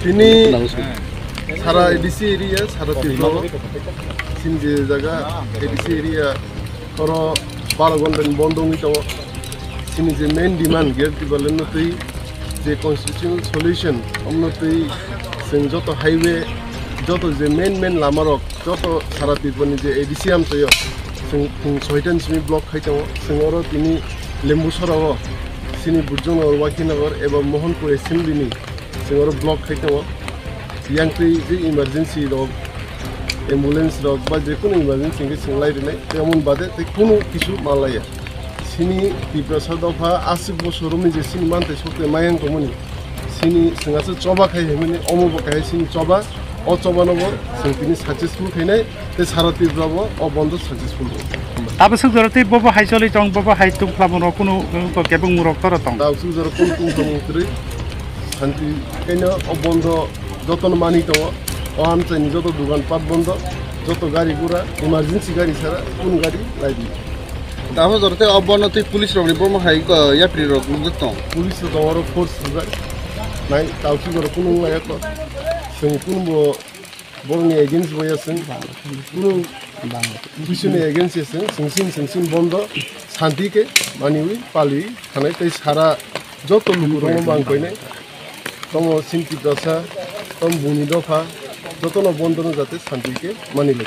তিনি সারা ADC area সারা তীব্র সিনজে জায়গা এডিসি এরিয়া ধরো 12 ঘন্টা বন্ধ হইতো সিনি যে মেইন ডিমান্ড গেট দিবলেন নতই যে কনস্টিটিউশনাল সলিউশন অন্যতই जों যত হাইওয়ে যত যে মেইন লামারক যত সারা তীব্রনি যে এডিসি আমতয় जों 6টাनिसिम ब्लक खाइतो जों आरो तिनि लेम्बुचर्रा सिनि बुर्जनगर वाकिनगर एबा मोहनपुर एसेम्बलिनि जों आरो ब्लक खाइतो यांख्रि जे इमारजेन्सि रक एम्बुलेंस रक बा जेकुनु इमारजेन्सि के सोंलायनाय तेमन बादे ते कुनु किछु मालाया सिनि तिब्रा दफा 80 बोसोरनि जे सिनि मानते सते मायं दमनि सिनि जोंहासो चबा खायहैमोन अमबो खाय सिनि चबा अ चबानबो जों तिनि सक्सेसफुल खायनाय ते सारा तिब्राबो अ बन्द सक्सेसफुल ताबसु जरते बबो हाइसलि तंग बबो हाइतुं फ्लामन कुनु केबुं मुरक तर तंग ताबसु जर कुनु तंगत्रि शान्ति कैनो अ बन्द जतन मानि दङ अ आमचानि जत दुकान पाट बन्द जत गाड़ी गुरा इमारजेन्सि गाड़ी सारा कुनु गाड़ी लाइदि दाबो जरते अबनति पुलिस रनि बम हाइ याप्रि रक दत पुलिस दङ आरो फोर्स नाय ताबसु जर कुनु लायक जों कुनु बरनि एगेन्स्ट बयासों कुनु दुइसनि एगेन्स्टसों सिंसिन बन्द शान्ति के मानिवि पालि थानाय तै सारा जत लुगुरङ बांगबायनाय तम सिन्ति दशा तम बुनि दफा जतन बन्द जाते शान्ति के मानिले